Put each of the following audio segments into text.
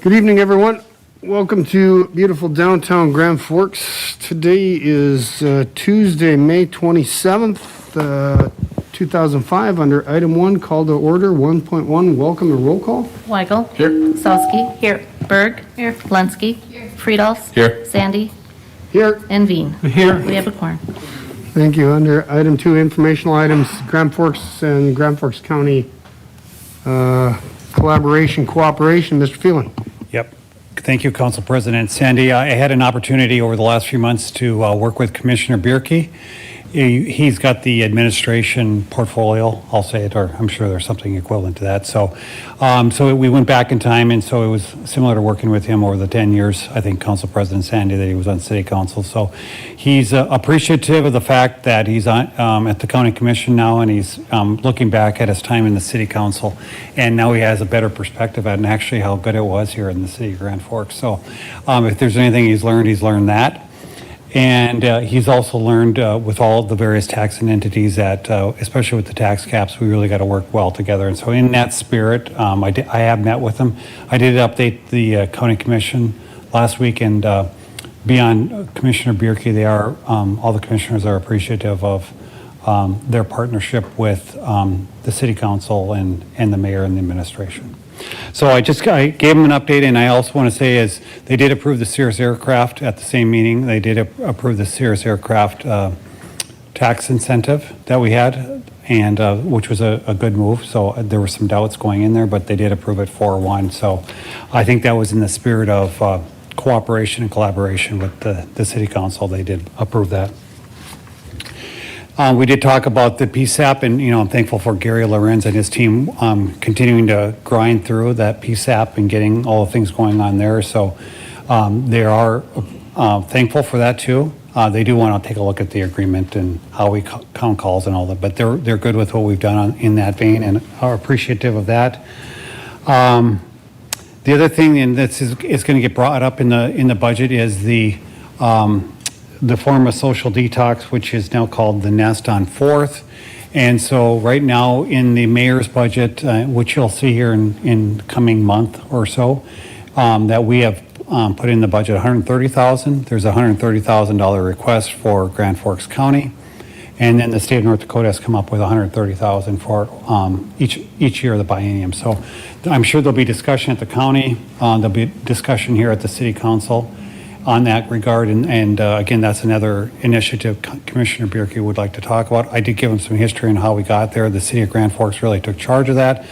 Good evening, everyone. Welcome to beautiful downtown Grand Forks. Today is Tuesday, May 27th, 2005. Under item 1, call to order 1.1, welcome and roll call. Weigel. Here. Sosky. Here. Berg. Here. Lensky. Here. Friedels. Here. Sandy. Here. And Veen. Here. We have a quorum. Thank you. Under item 2, informational items, Grand Forks and Grand Forks County collaboration, cooperation. Mr. Phelan. Yep. Thank you, Council President. Sandy, I had an opportunity over the last few months to work with Commissioner Bierke. He's got the administration portfolio, I'll say it, or I'm sure there's something equivalent to that. So we went back in time, and so it was similar to working with him over the 10 years, I think, Council President Sandy, that he was on City Council. So he's appreciative of the fact that he's at the County Commission now, and he's looking back at his time in the City Council, and now he has a better perspective on actually how good it was here in the City of Grand Forks. So if there's anything he's learned that. And he's also learned with all the various taxing entities that, especially with the tax caps, we really got to work well together. And so in that spirit, I have met with him. I did update the County Commission last week, and beyond Commissioner Bierke, they are, all the commissioners are appreciative of their partnership with the City Council and the mayor and the administration. So I gave them an update, and I also want to say is they did approve the Cirrus aircraft at the same meeting. They did approve the Cirrus aircraft tax incentive that we had, and which was a good move. So there were some doubts going in there, but they did approve it 4-1. So I think that was in the spirit of cooperation and collaboration with the City Council. They did approve that. We did talk about the PSAP, and I'm thankful for Gary Lorenz and his team continuing to grind through that PSAP and getting all the things going on there. So they are thankful for that too. They do want to take a look at the agreement and how we count calls and all that, but they're good with what we've done in that vein and are appreciative of that. The other thing, and this is going to get brought up in the budget, is the form of social detox, which is now called the Nest on 4th. And so right now in the mayor's budget, which you'll see here in coming month or so, that we have put in the budget $130,000. There's a $130,000 request for Grand Forks County. And then the state of North Dakota has come up with $130,000 for each year of the biennium. So I'm sure there'll be discussion at the county. There'll be discussion here at the City Council on that regard, and again, that's another initiative Commissioner Bierke would like to talk about. I did give him some history on how we got there. The City of Grand Forks really took charge of that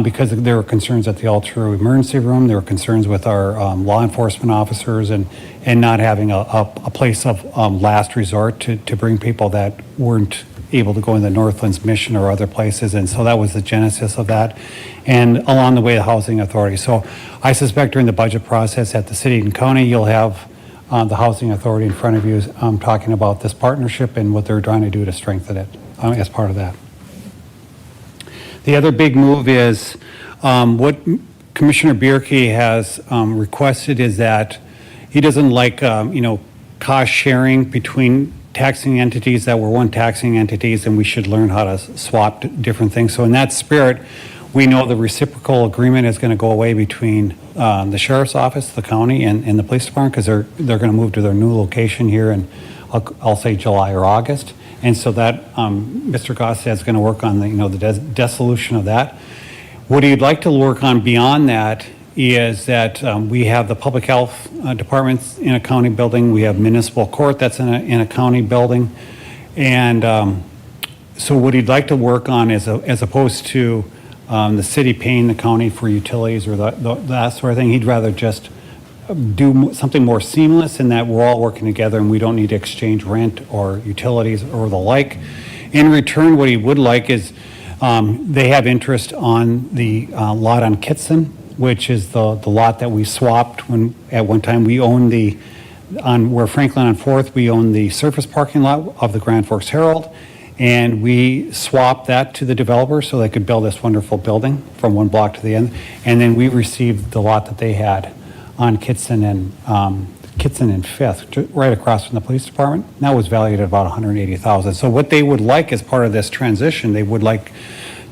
because there were concerns at the Altru Emergency Room. There were concerns with our law enforcement officers and not having a place of last resort to bring people that weren't able to go in the Northlands Mission or other places, and so that was the genesis of that, and along the way the Housing Authority. So I suspect during the budget process at the city and county, you'll have the Housing Authority in front of you talking about this partnership and what they're trying to do to strengthen it as part of that. The other big move is what Commissioner Bierke has requested is that he doesn't like cost sharing between taxing entities that were one taxing entities, and we should learn how to swap different things. So in that spirit, we know the reciprocal agreement is going to go away between the sheriff's office, the county, and the police department, because they're going to move to their new location here in, I'll say, July or August. And so that Mr. Gossett is going to work on the dissolution of that. What he'd like to work on beyond that is that we have the public health departments in a county building. We have municipal court that's in a county building. And so what he'd like to work on is, as opposed to the city paying the county for utilities or that sort of thing, he'd rather just do something more seamless in that we're all working together and we don't need to exchange rent or utilities or the like. In return, what he would like is they have interest on the lot on Kitson, which is the lot that we swapped when at one time we owned where Franklin on 4th, we owned the surface parking lot of the Grand Forks Herald, and we swapped that to the developer so they could build this wonderful building from one block to the end. And then we received the lot that they had on Kitson and 5th, right across from the police department. And that was valued at about $180,000. So what they would like as part of this transition, they would like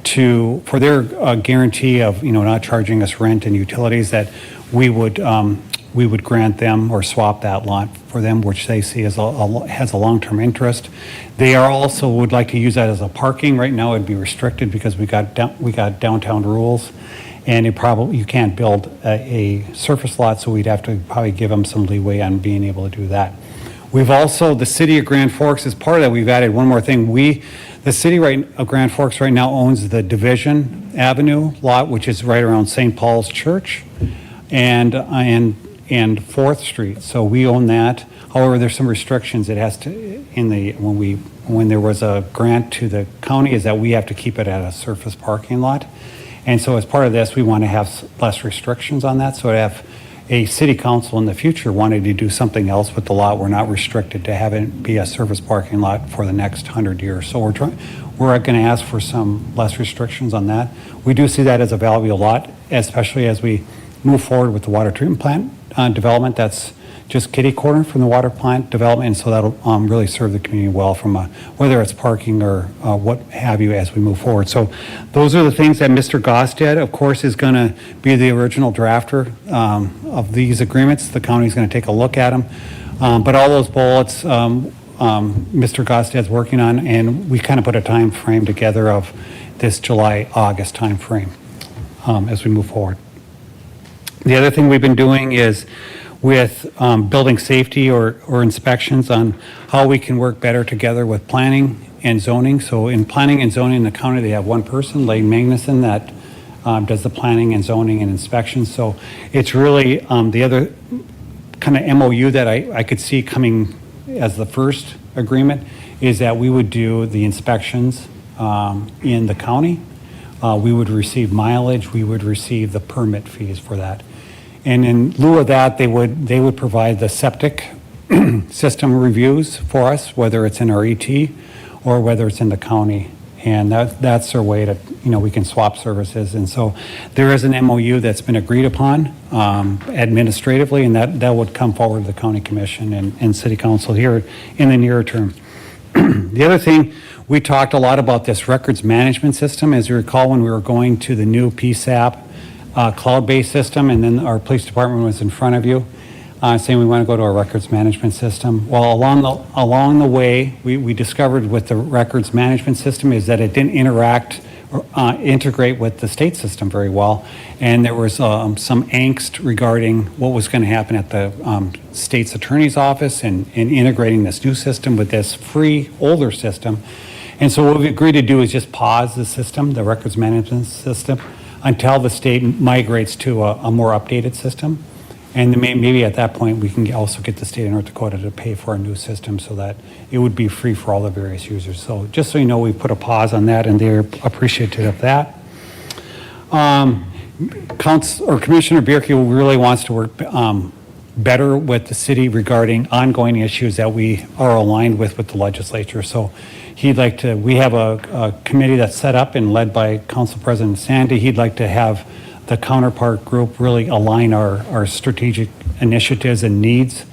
for their guarantee of not charging us rent and utilities, that we would grant them or swap that lot for them, which they see as has a long-term interest. They are also would like to use that as a parking. Right now, it'd be restricted because we got downtown rules, and you can't build a surface lot, so we'd have to probably give them some leeway on being able to do that. We've also, the city of Grand Forks, as part of that, we've added one more thing. The city of Grand Forks right now owns the Division Avenue lot, which is right around St. Paul's Church and 4th Street. So we own that. However, there's some restrictions. It has to, when there was a grant to the county, is that we have to keep it at a surface parking lot. And so as part of this, we want to have less restrictions on that. So if a city council in the future wanted to do something else with the lot, we're not restricted to have it be a surface parking lot for the next 100 years. So we're going to ask for some less restrictions on that. We do see that as a valuable lot, especially as we move forward with the water treatment plant development. That's just kitty corner from the water plant development, and so that'll really serve the community well from whether it's parking or what have you as we move forward. So those are the things that Mr. Gostad, of course, is going to be the original drafter of these agreements. The county's going to take a look at them. But all those bullets Mr. Gostad's working on, and we kind of put a time frame together of this July-August time frame as we move forward. The other thing we've been doing is with building safety or inspections on how we can work better together with planning and zoning. So in planning and zoning in the county, they have one person, Lane Magnuson, that does the planning and zoning and inspections. So it's really the other kind of MOU that I could see coming as the first agreement is that we would do the inspections in the county. We would receive mileage, we would receive the permit fees for that. And in lieu of that, they would provide the septic system reviews for us, whether it's in our ET or whether it's in the county. And that's their way to, we can swap services. And so there is an MOU that's been agreed upon administratively, and that would come forward to the county commission and city council here in the near term. The other thing, we talked a lot about this records management system. As you recall, when we were going to the new PSAP cloud-based system, and then our police department was in front of you saying we want to go to a records management system. Well, along the way, we discovered with the records management system is that it didn't integrate with the state system very well, and there was some angst regarding what was going to happen at the state's attorney's office and integrating this new system with this free older system. And so what we agreed to do is just pause the system, the records management system, until the state migrates to a more updated system. And then maybe at that point, we can also get the state of North Dakota to pay for a new system so that it would be free for all the various users. So just so you know, we put a pause on that, and they're appreciative of that. Commissioner Bierke really wants to work better with the city regarding ongoing issues that we are aligned with the legislature. So we have a committee that's set up and led by Council President Sandy. He'd like to have the counterpart group really align our strategic initiatives and needs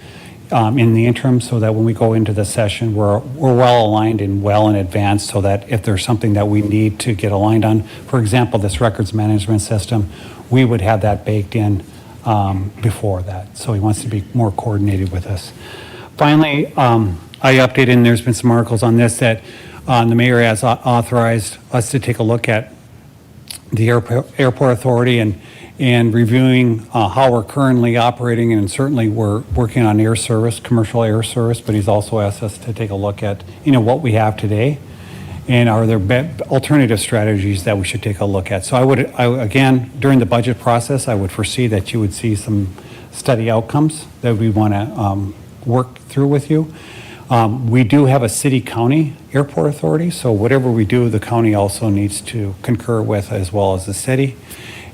in the interim, so that when we go into the session, we're well aligned and well in advance, so that if there's something that we need to get aligned on, for example, this records management system, we would have that baked in before that. So he wants to be more coordinated with us. Finally, I updated, and there's been some articles on this, that the mayor has authorized us to take a look at the airport authority and reviewing how we're currently operating, and certainly we're working on air service, commercial air service, but he's also asked us to take a look at what we have today, and are there alternative strategies that we should take a look at. So again, during the budget process, I would foresee that you would see some study outcomes that we want to work through with you. We do have a city-county airport authority, so whatever we do, the county also needs to concur with, as well as the city.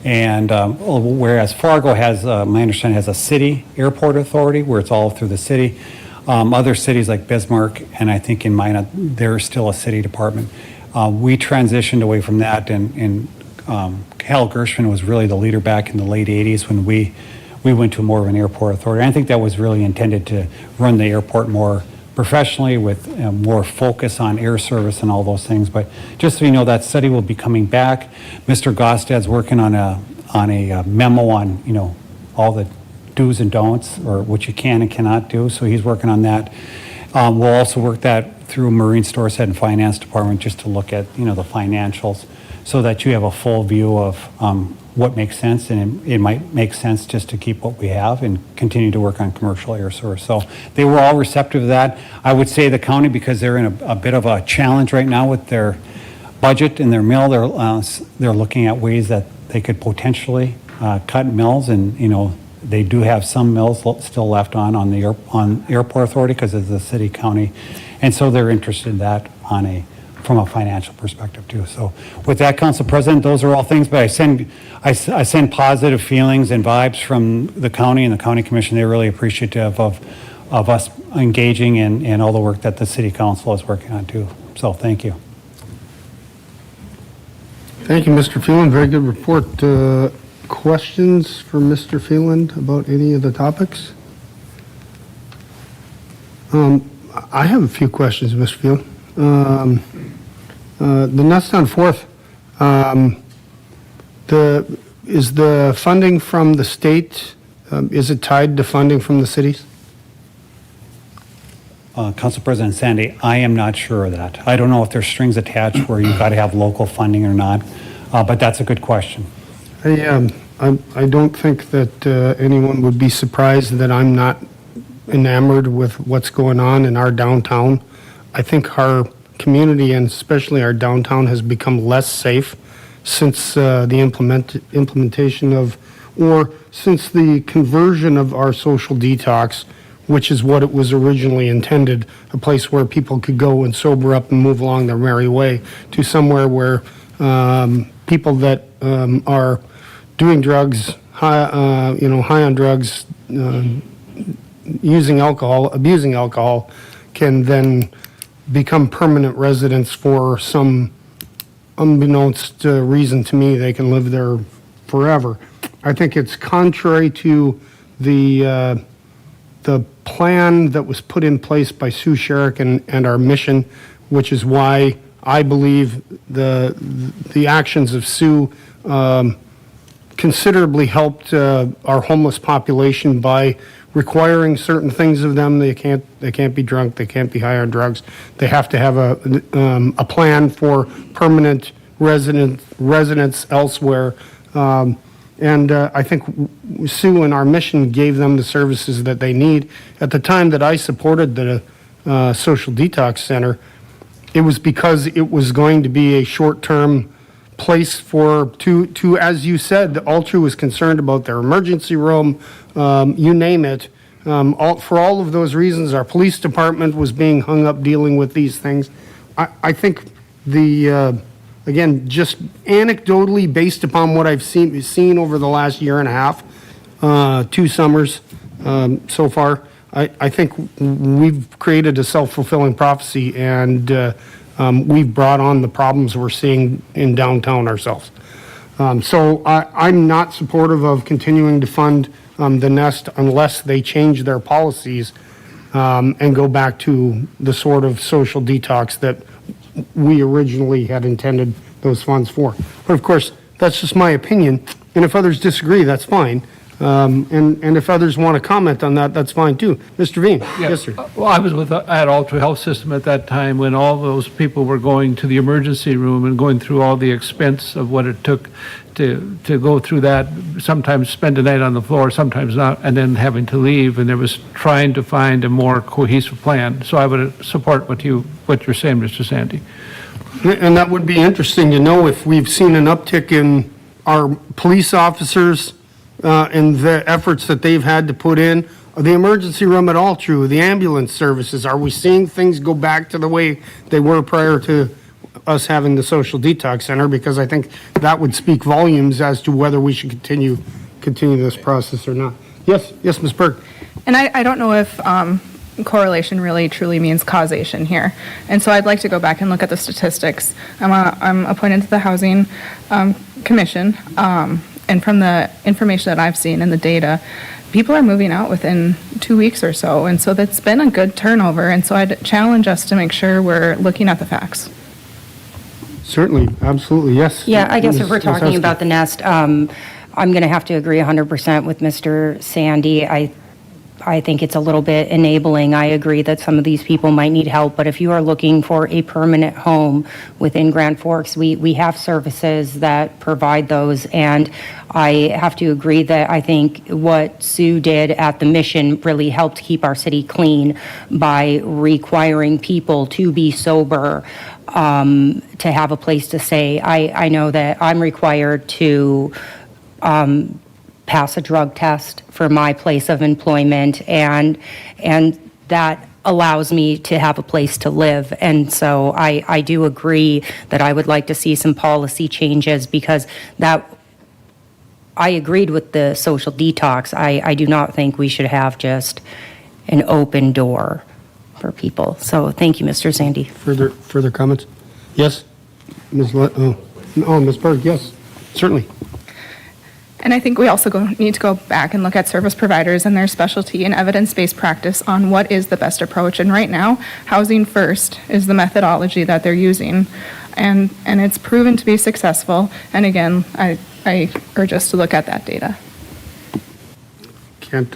And whereas Fargo has, my understanding, has a city airport authority where it's all through the city. Other cities like Bismarck, and I think in Minot, they're still a city department. We transitioned away from that, and Hal Gershman was really the leader back in the late 80s when we went to more of an airport authority. I think that was really intended to run the airport more professionally with more focus on air service and all those things. But just so you know, that study will be coming back. Mr. Gostad's working on a memo on, all the do's and don'ts, or what you can and cannot do, so he's working on that. We'll also work that through Marine Storestead and Finance Department, just to look at, the financials, so that you have a full view of what makes sense, and it might make sense just to keep what we have and continue to work on commercial air source. So they were all receptive to that. I would say the county, because they're in a bit of a challenge right now with their budget and their mill, they're looking at ways that they could potentially cut mills, and, they do have some mills still left on the Airport Authority because it's a city county, and so they're interested in that from a financial perspective too. So with that, Council President, those are all things, but I send positive feelings and vibes from the county and the county commission. They're really appreciative of us engaging and all the work that the city council is working on too. So thank you. Thank you, Mr. Phelan. Very good report. Questions for Mr. Phelan about any of the topics? I have a few questions, Mr. Phelan. The Nest on Fourth, is the funding from the state, is it tied to funding from the cities? Council President Sandy, I am not sure of that. I don't know if there's strings attached where you've got to have local funding or not, but that's a good question. I don't think that anyone would be surprised that I'm not enamored with what's going on in our downtown. I think our community, and especially our downtown, has become less safe since the implementation of, or since the conversion of our social detox, which is what it was originally intended, a place where people could go and sober up and move along their merry way, to somewhere where people that are doing drugs, high on drugs, using alcohol, abusing alcohol, can then become permanent residents for some unbeknownst reason to me. They can live there forever. I think it's contrary to the plan that was put in place by Sue Sherrick and our mission, which is why I believe the actions of Sue considerably helped our homeless population by requiring certain things of them. They can't be drunk. They can't be high on drugs. They have to have a plan for permanent residence elsewhere. And I think Sue and our mission gave them the services that they need. At the time that I supported the Social Detox Center, it was because it was going to be a short-term place to, as you said, Altru was concerned about their emergency room, you name it. For all of those reasons, our police department was being hung up dealing with these things. I think again, just anecdotally, based upon what I've seen over the last year and a half, 2 summers so far, I think we've created a self-fulfilling prophecy, and we've brought on the problems we're seeing in downtown ourselves. So I'm not supportive of continuing to fund the Nest unless they change their policies and go back to the sort of social detox that we originally had intended those funds for. But of course, that's just my opinion, and if others disagree, that's fine. And if others want to comment on that, that's fine too. Mr. Veen? Yeah. Yes, sir. Well, I was at Altru Health System at that time when all those people were going to the emergency room and going through all the expense of what it took to go through that, sometimes spend a night on the floor, sometimes not, and then having to leave, and there was trying to find a more cohesive plan. So I would support what you're saying, Mr. Sandy. And that would be interesting to know if we've seen an uptick in our police officers and the efforts that they've had to put in. The emergency room at Altru, the ambulance services, are we seeing things go back to the way they were prior to us having the social detox center? Because I think that would speak volumes as to whether we should continue this process or not. Yes, Ms. Burke. And I don't know if correlation really truly means causation here. And so I'd like to go back and look at the statistics. I'm appointed to the Housing Commission, and from the information that I've seen and the data, people are moving out within 2 weeks or so. And so that's been a good turnover. And so I'd challenge us to make sure we're looking at the facts. Certainly, absolutely, yes. Yeah, I guess if we're Ms. talking Husky. about the Nest, I'm going to have to agree 100% with Mr. Sandy. I think it's a little bit enabling. I agree that some of these people might need help, but if you are looking for a permanent home within Grand Forks, we have services that provide those. And I have to agree that I think what Sue did at the Mission really helped keep our city clean by requiring people to be sober, to have a place to stay. I know that I'm required to pass a drug test for my place of employment, and that allows me to have a place to live. And so I do agree that I would like to see some policy changes, because that, I agreed with the social detox. I do not think we should have just an open door for people. So thank you, Mr. Sandy. Further comments? Yes? Ms. Ms. Berg, yes, certainly. And I think we also need to go back and look at service providers and their specialty and evidence-based practice on what is the best approach. And right now, Housing First is the methodology that they're using. And it's proven to be successful. And again, I urge us to look at that data. Can't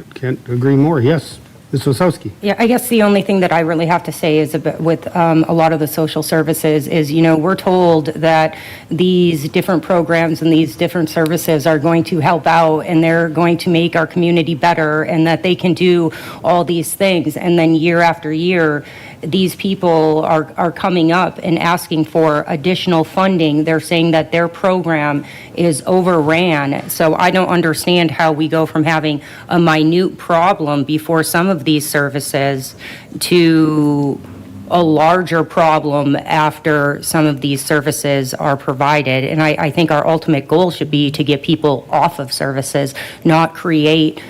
agree more. Yes, Ms. Osowski. Yeah, I guess the only thing that I really have to say is about with a lot of the social services is, we're told that these different programs and these different services are going to help out and they're going to make our community better and that they can do all these things. And then year after year, these people are coming up and asking for additional funding. They're saying that their program is overran. So I don't understand how we go from having a minute problem before some of these services to a larger problem after some of these services are provided. And I think our ultimate goal should be to get people off of services, not create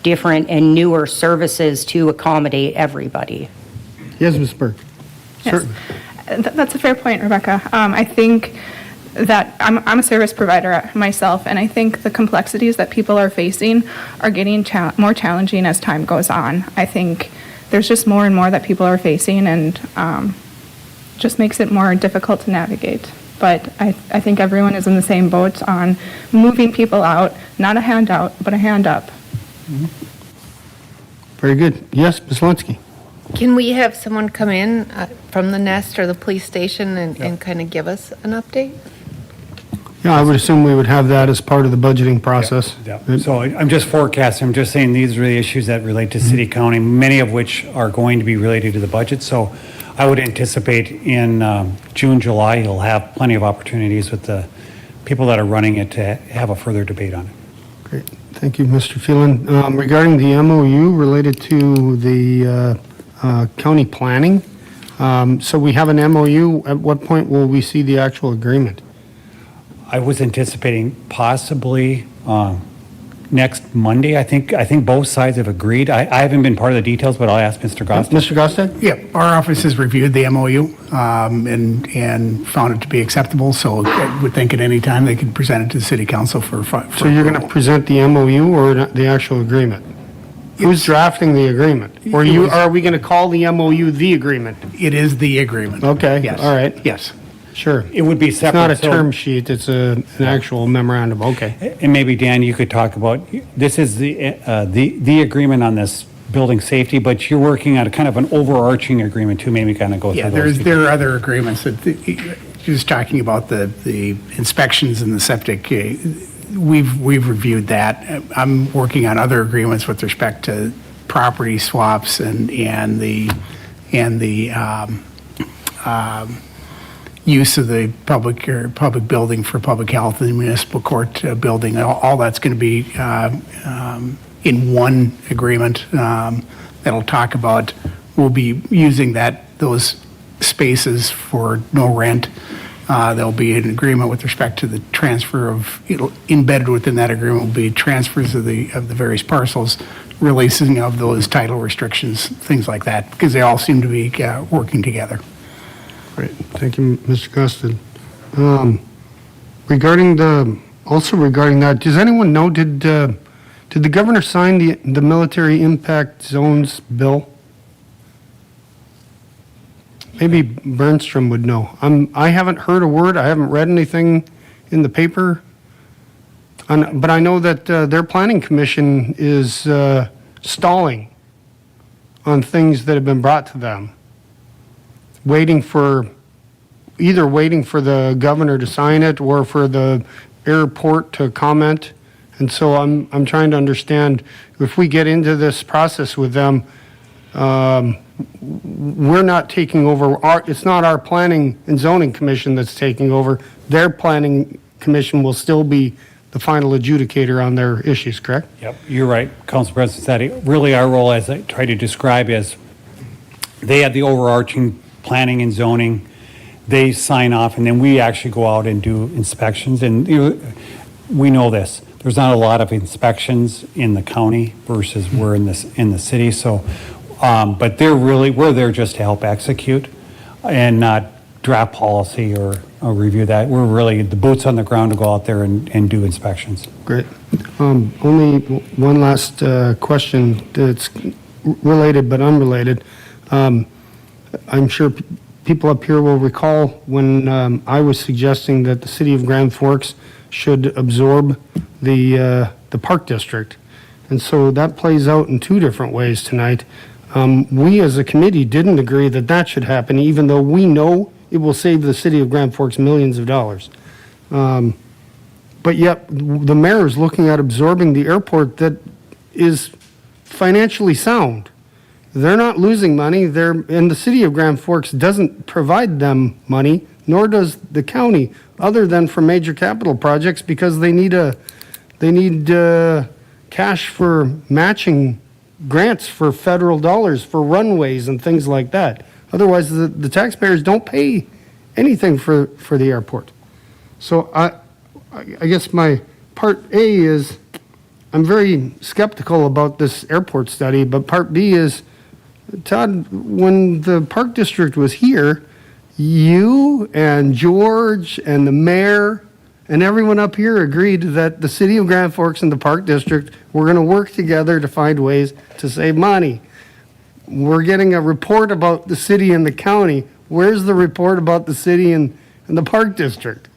different and newer services to accommodate everybody. Yes, Ms. Berg. Yes. Certainly. That's a fair point, Rebecca. I think that I'm a service provider myself, and I think the complexities that people are facing are getting more challenging as time goes on. I think there's just more and more that people are facing, and just makes it more difficult to navigate. But I think everyone is in the same boat on moving people out, not a handout, but a hand up. Very good. Yes, Ms. Linsky. Can we have someone come in from the Nest or the police station and kind of give us an update? Yeah, I would assume we would have that as part of the budgeting process. Yeah. So I'm just forecasting, I'm just saying these are the issues that relate to city, county, many of which are going to be related to the budget. So I would anticipate in June, July, you'll have plenty of opportunities with the people that are running it to have a further debate on it. Great. Thank you, Mr. Phelan. Regarding the MOU related to the county planning, so we have an MOU. At what point will we see the actual agreement? I was anticipating possibly next Monday. I think both sides have agreed. I haven't been part of the details, but I'll ask Mr. Gost. Mr. Gostad? Yeah, our office has reviewed the MOU and found it to be acceptable, so I would think at any time they could present it to the city council for So you're going to present the MOU or the actual agreement? Who's drafting the agreement? Or are we going to call the MOU the agreement? It is the agreement. Okay, Yes. all right. Yes. Sure. It would be It's separate. not a so- term sheet, it's an actual memorandum, okay. And maybe, Dan, you could talk about, this is the agreement on this building safety, but you're working on a kind of an overarching agreement too, maybe kind of go Yeah, through those. there are other agreements that, just talking about the inspections and the septic, we've reviewed that. I'm working on other agreements with respect to property swaps and the use of the public building for public health and the municipal court building. All that's going to be in one agreement that'll talk about, we'll be using those spaces for no rent. There'll be an agreement with respect to the transfer of, embedded within that agreement will be transfers of the various parcels, releasing of those title restrictions, things like that, because they all seem to be working together. Great, thank you, Mr. Guston. Regarding that, does anyone know, did the governor sign the military impact zones bill? Maybe Bernstrom would know. I haven't heard a word, I haven't read anything in the paper. But I know that their planning commission is stalling on things that have been brought to them, either waiting for the governor to sign it or for the airport to comment. And so I'm trying to understand, if we get into this process with them, we're not taking over, it's not our planning and zoning commission that's taking over. Their planning commission will still be the final adjudicator on their issues, correct? Yep, you're right, Council President Sadi. Really, our role, as I try to describe, is they have the overarching planning and zoning. They sign off, and then we actually go out and do inspections. And we know this. There's not a lot of inspections in the county versus we're in the city. So, but we're there just to help execute and not draft policy or review that. We're really the boots on the ground to go out there and do inspections. Great. Only one last question that's related but unrelated. I'm sure people up here will recall when I was suggesting that the city of Grand Forks should absorb the Park District. And so that plays out in two different ways tonight. We as a committee didn't agree that that should happen, even though we know it will save the city of Grand Forks millions of dollars. But yet the mayor is looking at absorbing the airport that is financially sound. They're not losing money. And the city of Grand Forks doesn't provide them money, nor does the county, other than for major capital projects, because they need cash for matching grants for federal dollars for runways and things like that. Otherwise, the taxpayers don't pay anything for the airport. So I guess my part A is I'm very skeptical about this airport study, but part B is, Todd, when the Park District was here, you and George and the mayor and everyone up here agreed that the city of Grand Forks and the Park District were going to work together to find ways to save money. We're getting a report about the city and the county. Where's the report about the city and the Park District?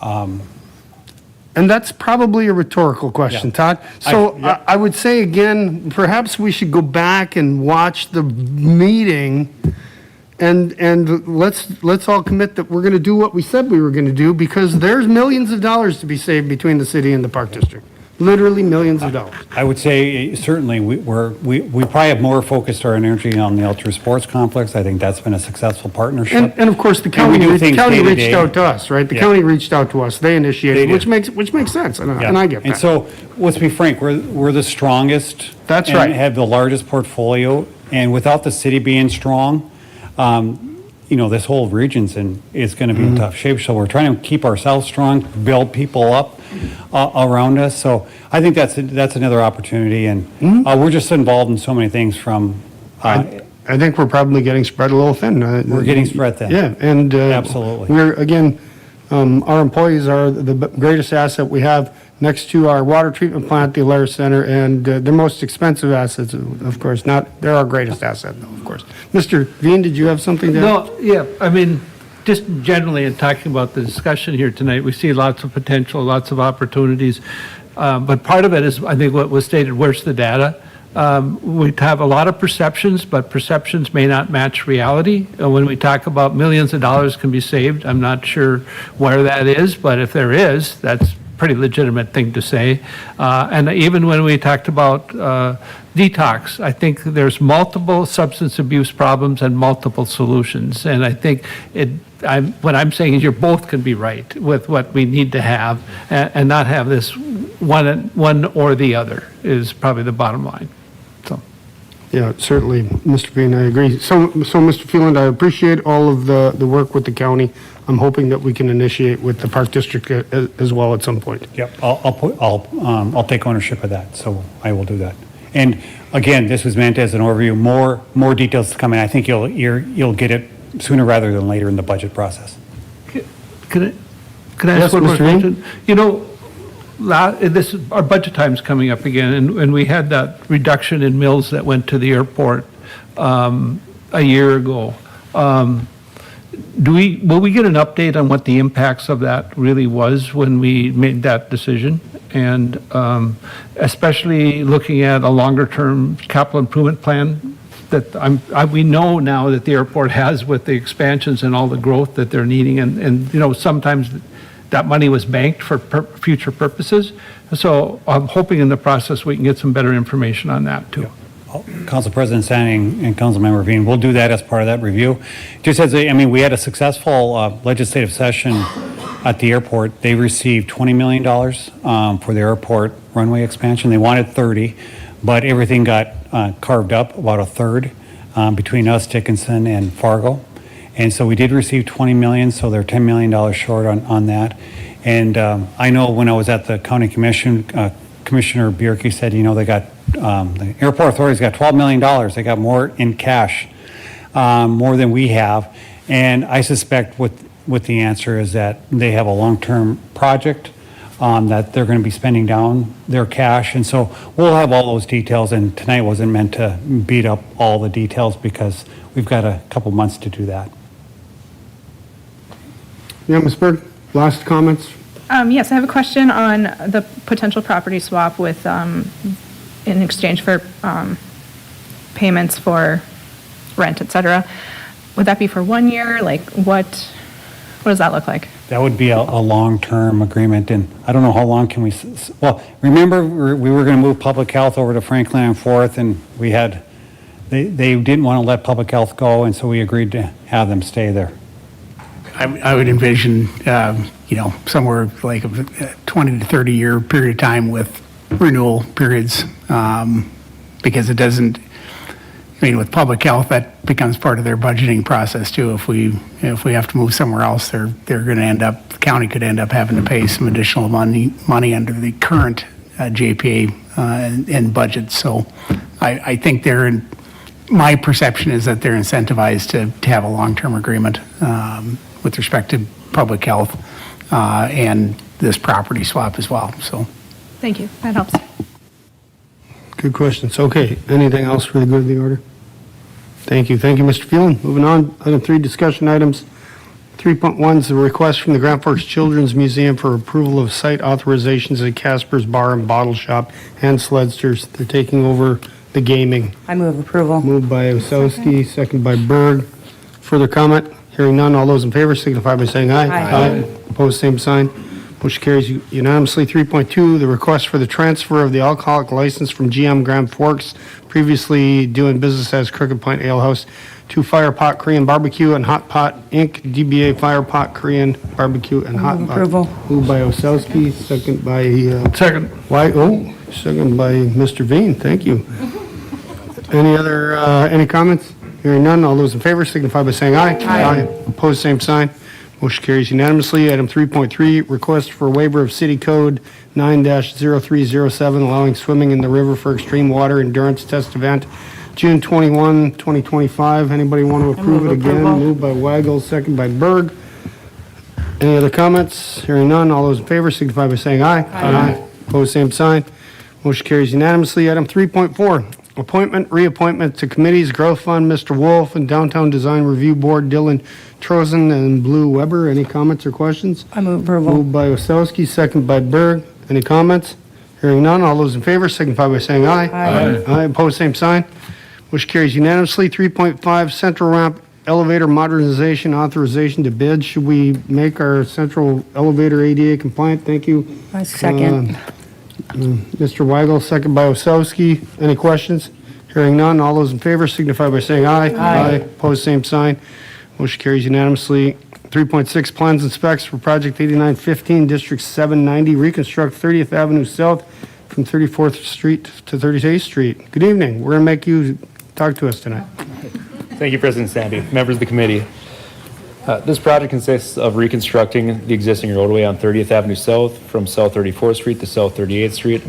And that's probably a rhetorical question, Yeah. Todd. So I would say again, perhaps we should go back and watch the meeting and let's all commit that we're going to do what we said we were going to do, because there's millions of dollars to be saved between the city and the Park District. Literally millions of dollars. I would say certainly we probably have more focused our energy on the Ultra Sports Complex. I think that's been a successful partnership. And of course, the And we county, do things day to reached day. out to us, right? The Yeah. county reached out to us. They initiated, They which did. makes sense, and Yeah. I get that. And so, let's be frank, we're the strongest. That's and right. have the largest portfolio, and without the city being strong, this whole region's is going to be in Mm-hmm. tough shape. So we're trying to keep ourselves strong, build people up around us. So I think that's another opportunity, and Mm-hmm. we're just involved in so many things from. I think we're probably getting spread a little thin. We're getting spread thin. Yeah, and Absolutely. we're again, our employees are the greatest asset we have next to our water treatment plant, the Alaris Center, and the most expensive assets, of course. They're our greatest asset, though, of course. Mr. Veen, did you have something to add? No, yeah, I mean, just generally in talking about the discussion here tonight, we see lots of potential, lots of opportunities. But part of it is, I think what was stated, where's the data? We have a lot of perceptions, but perceptions may not match reality. When we talk about millions of dollars can be saved, I'm not sure where that is, but if there is, that's a pretty legitimate thing to say. And even when we talked about detox, I think there's multiple substance abuse problems and multiple solutions. And I think what I'm saying is you both can be right with what we need to have and not have this one or the other is probably the bottom line. So. Yeah, certainly, Mr. Veen, I agree. So Mr. Phelan, I appreciate all of the work with the county. I'm hoping that we can initiate with the Park District as well at some point. Yep, I'll take ownership of that, so I will do that. And again, this was meant as an overview. More details to come in. I think you'll get it sooner rather than later in the budget process. Can I Yes, ask one more Mr. Ring? question? Our budget time's coming up again, and we had that reduction in mills that went to the airport a year ago. will we get an update on what the impacts of that really was when we made that decision? And especially looking at a longer-term capital improvement plan that we know now that the airport has with the expansions and all the growth that they're needing. And you know, sometimes that money was banked for future purposes. So I'm hoping in the process we can get some better information on that too. Council President Standing and Councilmember Veen, we'll do that as part of that review. Just as, I mean, we had a successful legislative session at the airport. They received $20 million for the airport runway expansion. They wanted 30, but everything got carved up about a third between us, Dickinson, and Fargo. And so we did receive 20 million, so they're $10 million short on that. And I know when I was at the county commission, Commissioner Bierke said, you know, they got, the airport authority's got $12 million. They got more in cash, more than we have. And I suspect what the answer is that they have a long-term project that they're going to be spending down their cash. And so we'll have all those details, and tonight wasn't meant to beat up all the details because we've got a couple months to do that. Yeah, Ms. Berg, last comments? Yes, I have a question on the potential property swap with, in exchange for payments for rent, et cetera. Would that be for 1 year? Like, what does that look like? That would be a long-term agreement, and I don't know how long can we, well, remember, we were going to move public health over to Franklin and Fourth, and we had, they didn't want to let public health go, and so we agreed to have them stay there. I would envision, you know, somewhere like a 20 to 30 year period of time with renewal periods, because it doesn't, I mean, with public health, that becomes part of their budgeting process too. If we have to move somewhere else, they're going to end up, the county could end up having to pay some additional money under the current JPA and budget. So I think my perception is that they're incentivized to have a long-term agreement with respect to public health and this property swap as well, so. Thank you, that helps. Good questions. Okay, anything else for the good of the order? Thank you, Mr. Phelan. Moving on, item 3, discussion items. 3.1 is a request from the Grand Forks Children's Museum for approval of site authorizations at Casper's Bar and Bottle Shop and Sledsters. They're taking over the gaming. I move approval. Moved by Osowski, second by Berg. Further comment? Hearing none, all those in favor signify by saying aye. Aye. Opposed, same sign. Motion carries unanimously. 3.2, the request for the transfer of the alcoholic license from GM Grand Forks, previously doing business as Crooked Pint Ale House, to Fire Pot Korean Barbecue and Hot Pot Inc., DBA Fire Pot Korean Barbecue and Hot Pot. Approval. Moved by Osowski, second by, Second. second by Mr. Veen. Thank you. Any comments? Hearing none, all those in favor signify by saying aye. Aye. Opposed, same sign. Motion carries unanimously. Item 3.3, request for waiver of City Code 9-0307, allowing swimming in the river for extreme water endurance test event, June 21, 2025. Anybody want to approve it again? approval. Moved by Weigel, second by Berg. Any other comments? Hearing none, all those in favor signify by saying aye. Aye. Opposed, same sign. Motion carries unanimously. Item 3.4, appointment, reappointment to committees, Growth Fund, Mr. Wolf, and Downtown Design Review Board, Dylan Trozen and Blue Weber. Any comments or questions? I move approval. Moved by Osowski, second by Berg. Any comments? Hearing none, all those in favor signify by saying aye. Aye. Aye, opposed, same sign. Motion carries unanimously. 3.5, central ramp elevator modernization authorization to bid. Should we make our central elevator ADA compliant? Thank you. I second. Mr. Weigel, second by Osowski. Any questions? Hearing none, all those in favor signify by saying aye. Aye. Opposed, same sign. Motion carries unanimously. 3.6, plans and specs for Project 8915, District 790, reconstruct 30th Avenue South from 34th Street to 38th Street. Good evening. We're going to make you talk to us tonight. Thank you, President Sandy, members of the committee. This project consists of reconstructing the existing roadway on 30th Avenue South from South 34th Street to South 38th Street.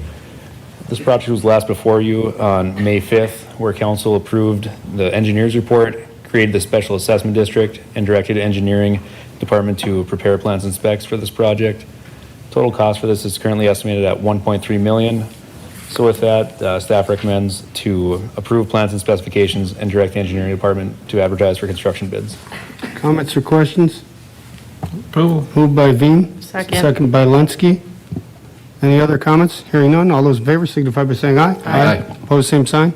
This project was last before you on May 5th, where council approved the engineer's report, created the special assessment district, and directed engineering department to prepare plans and specs for this project. Total cost for this is currently estimated at $1.3 million. So with that, staff recommends to approve plans and specifications and direct the engineering department to advertise for construction bids. Comments or questions? Approval. Moved by Veen. Second. Second by Lensky. Any other comments? Hearing none, all those in favor signify by saying aye. Aye. Opposed, same sign.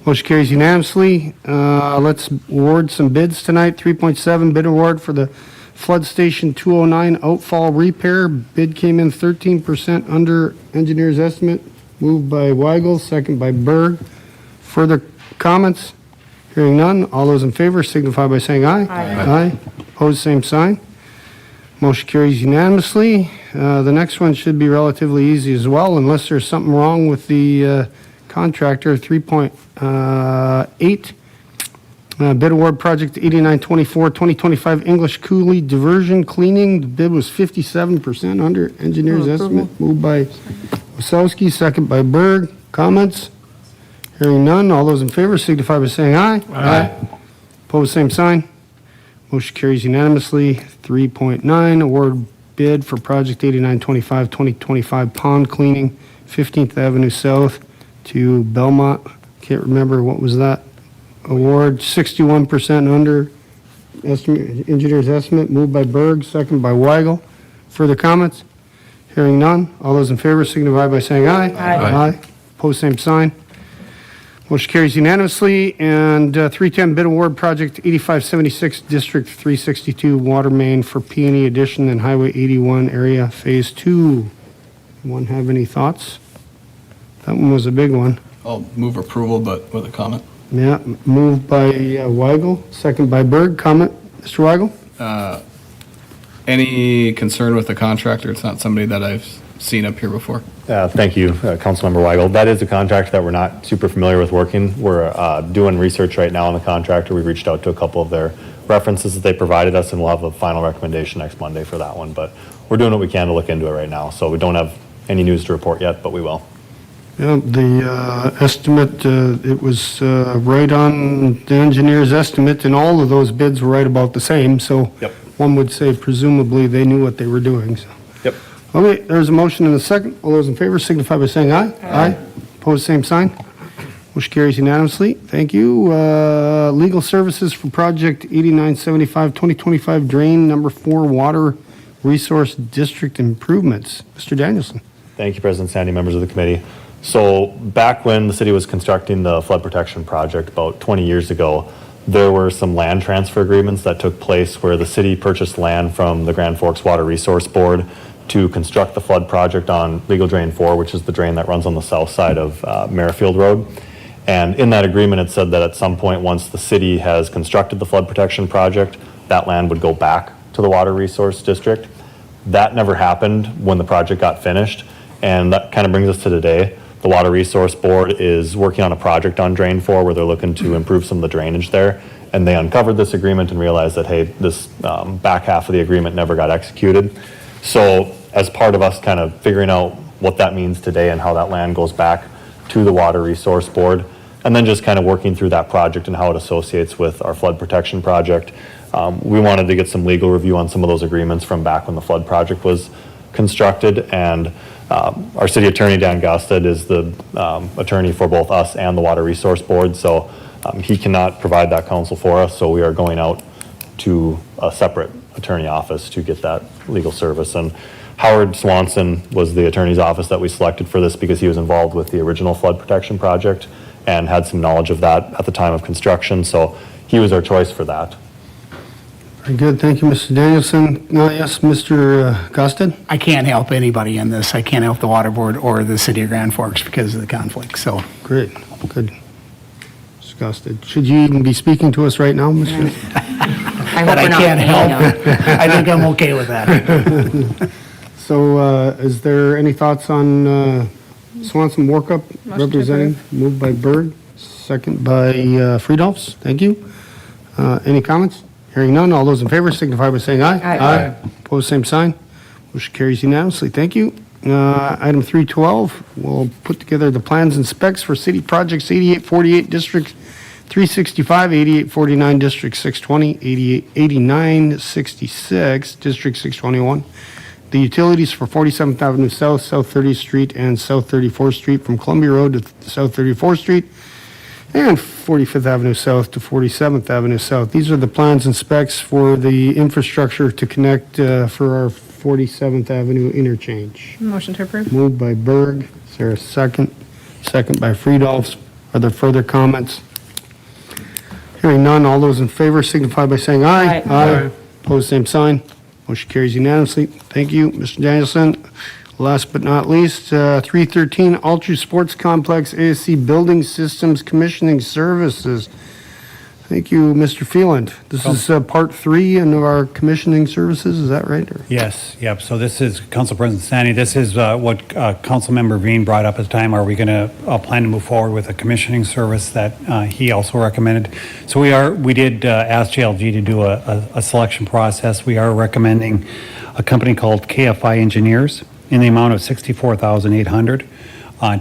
Motion carries unanimously. Let's award some bids tonight. 3.7 bid award for the Flood Station 209 outfall repair. Bid came in 13% under engineer's estimate. Moved by Weigel, second by Berg. Further comments? Hearing none, all those in favor signify by saying aye. Aye. Opposed, same sign. Motion carries unanimously. The next one should be relatively easy as well, unless there's something wrong with the contractor. 3.8 bid award project 8924 2025 English Coulee diversion cleaning. The bid was 57% under engineer's estimate. Moved by Wasowski, second by Berg. Comments? Hearing none, all those in favor signify by saying aye. Aye. Opposed, same sign. Motion carries unanimously. 3.9, award bid for project 8925 2025 pond cleaning, 15th Avenue South to Belmont. Can't remember, what was that? Award 61% under estimate, engineer's estimate. Moved by Berg, second by Weigel. Further comments? Hearing none. All those in favor signify by saying aye. Aye. Opposed, same sign. Motion carries unanimously. And 310 bid award project 8576 District 362 water main for P&E addition and Highway 81 area phase 2. Anyone have any thoughts? That one was a big one. I'll move approval, but with a comment. Yeah, moved by Weigel, second by Berg. Comment, Mr. Weigel? Any concern with the contractor? It's not somebody that I've seen up here before. Thank you, Councilmember Weigel. That is a contractor that we're not super familiar with working. We're doing research right now on the contractor. We've reached out to a couple of their references that they provided us, and we'll have a final recommendation next Monday for that one. But we're doing what we can to look into it right now. So we don't have any news to report yet, but we will. Yeah, the estimate, it was right on the engineer's estimate, and all of those bids were right about the same, so Yep. one would say presumably they knew what they were doing, so. Yep. Okay, there's a motion and a second. All those in favor signify by saying aye. Aye. Opposed, same sign. Motion carries unanimously. Thank you. Legal services for project 8975 2025 drain number 4 water resource district improvements. Mr. Danielson. Thank you, President Sandy, members of the committee. So back when the city was constructing the flood protection project about 20 years ago, there were some land transfer agreements that took place where the city purchased land from the Grand Forks Water Resource Board to construct the flood project on Legal Drain 4, which is the drain that runs on the south side of Merrifield Road. And in that agreement, it said that at some point, once the city has constructed the flood protection project, that land would go back to the Water Resource District. That never happened when the project got finished, and that kind of brings us to today. The Water Resource Board is working on a project on Drain 4 where they're looking to improve some of the drainage there. And they uncovered this agreement and realized that, hey, this back half of the agreement never got executed. So as part of us kind of figuring out what that means today and how that land goes back to the Water Resource Board, and then just kind of working through that project and how it associates with our flood protection project, we wanted to get some legal review on some of those agreements from back when the flood project was constructed. And our city attorney, Dan Gosted, is the attorney for both us and the Water Resource Board, so he cannot provide that counsel for us, so we are going out to a separate attorney office to get that legal service. And Howard Swanson was the attorney's office that we selected for this because he was involved with the original flood protection project and had some knowledge of that at the time of construction, so he was our choice for that. Very good. Thank you, Mr. Danielson. Yes, Mr. Gosted? I can't help anybody in this. I can't help the Water Board or the City of Grand Forks because of the conflict, so. Great. Good. Mr. Gosted. Should you even be speaking to us right now, Mr.? I But hope I we're not can't hanging help out. it. I think I'm okay with that. So is there any thoughts on Swanson Workup Motion to representing? Moved by Berg, second by Friedolfs. Thank you. Any comments? Hearing none, all those in favor signify by saying aye. Aye. Opposed, same sign. Motion carries unanimously. Thank you. Item 312, we'll put together the plans and specs for city projects 8848 District 365, 8849 District 620, 8966 District 621. The utilities for 47th Avenue South, South 30th Street, and South 34th Street from Columbia Road to South 34th Street. and 45th Avenue South to 47th Avenue South. These are the plans and specs for the infrastructure to connect for our 47th Avenue interchange. Motion to approve. Moved by Berg. Is there a second? Second by Friedolf. Are there further comments? Hearing none, all those in favor signify by saying aye. Aye. Aye. Opposed, same sign. Motion carries unanimously. Thank you, Mr. Danielson. Last but not least, 313 Ultra Sports Complex ASC Building Systems Commissioning Services. Thank you, Mr. Phelan. This is part 3 in our commissioning services, is that right? Or- Yes, yep. So this is, Council President Sandy, this is what Councilmember Veen brought up at the time. Are we going to plan to move forward with a commissioning service that he also recommended? So we did ask JLG to do a selection process. We are recommending a company called KFI Engineers in the amount of $64,800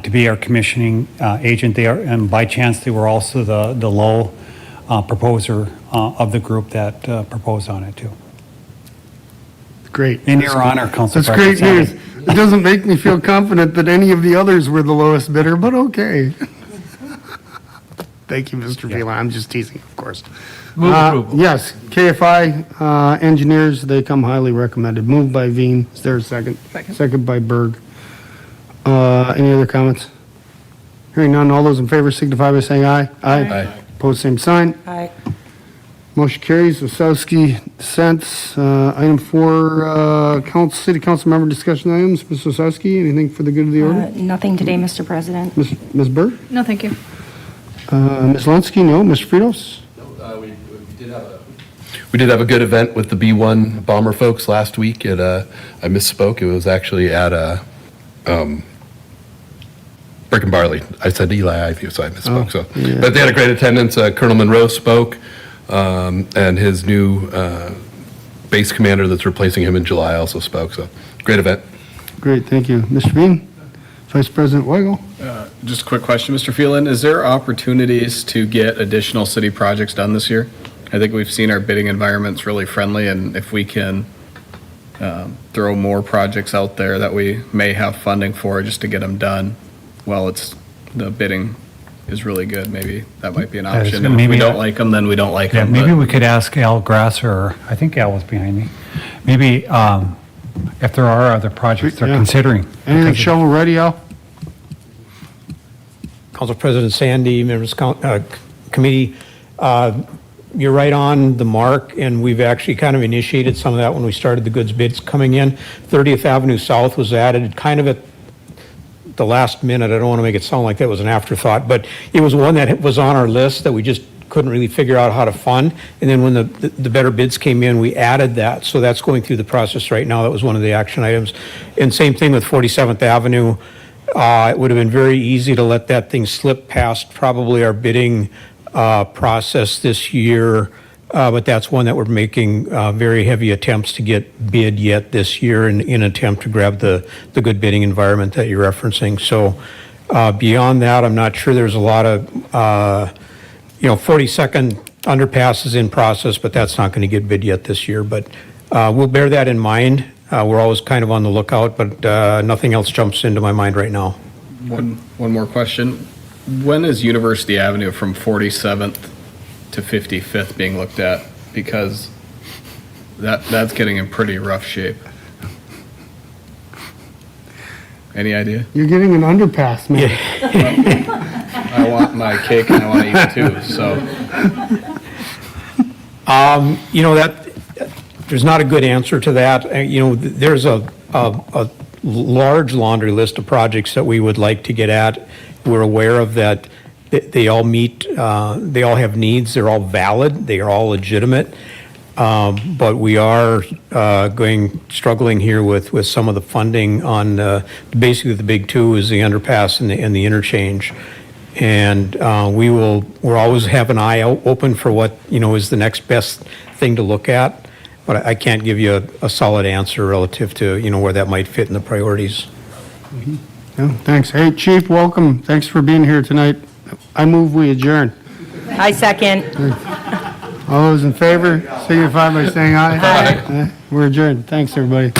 to be our commissioning agent there. And by chance, they were also the low proposer of the group that proposed on it too. Great. In your honor, Council That's great President news. Sandy. It doesn't make me feel confident that any of the others were the lowest bidder, but okay. Thank you, Mr. Phelan. I'm just teasing, of course. Move approval. Yes, KFI engineers, they come highly recommended. Moved by Veen. Is there a second? Second. Second by Berg. Any other comments? Hearing none, all those in favor signify by saying aye. Aye. Opposed, same sign. Aye. Motion carries. Wasowski dissents. Item 4, city council member discussion items. Ms. Wasowski, anything for the good of the order? Nothing today, Mr. President. Ms. Berg? No, thank you. Ms. Lunsky, no. Mr. Fritos? We did have a good event with the B-1 bomber folks last week at, I misspoke, it was actually at Brick and Barley. I said Eli Ivy, so I misspoke, so. yeah. But they had a great attendance. Colonel Monroe spoke, and his new base commander that's replacing him in July also spoke, so great event. Great, thank you. Mr. Bean? Vice President Weigel? Just a quick question, Mr. Phelan. Is there opportunities to get additional city projects done this year? I think we've seen our bidding environment's really friendly, and if we can throw more projects out there that we may have funding for just to get them done, well, the bidding is really good, maybe that might be an That is option. good. And if we Maybe don't like them, then we don't like Yeah, them. maybe we could ask Al Grasser, I think Al was behind me, maybe if there are other projects they're Yeah. considering. Anything shovel ready, Al? Council President Sandy, members of committee, you're right on the mark, and we've actually kind of initiated some of that when we started the goods bids coming in. 30th Avenue South was added kind of at the last minute. I don't want to make it sound like that was an afterthought, but it was one that was on our list that we just couldn't really figure out how to fund. And then when the better bids came in, we added that. So that's going through the process right now. That was one of the action items. And same thing with 47th Avenue. It would have been very easy to let that thing slip past probably our bidding process this year, but that's one that we're making very heavy attempts to get bid yet this year in an attempt to grab the good bidding environment that you're referencing. So beyond that, I'm not sure there's a lot of, 42nd underpass is in process, but that's not going to get bid yet this year. But we'll bear that in mind. We're always kind of on the lookout, but nothing else jumps into my mind right now. One more question. When is University Avenue from 47th to 55th being looked at? Because that's getting in pretty rough shape. Any idea? You're getting an underpass, man. I want my cake and I want to eat it too, so. There's not a good answer to that. There's a large laundry list of projects that we would like to get at. We're aware of that. They all meet, they all have needs. They're all valid. They are all legitimate. But we are struggling here with some of the funding on, basically the big two is the underpass and the interchange. And we'll always have an eye open for what, is the next best thing to look at. But I can't give you a solid answer relative to, where that might fit in the priorities. Yeah, thanks. Hey, Chief, welcome. Thanks for being here tonight. I move we adjourn. I second. All those in favor, signify by saying aye. Aye. We're adjourned. Thanks, everybody.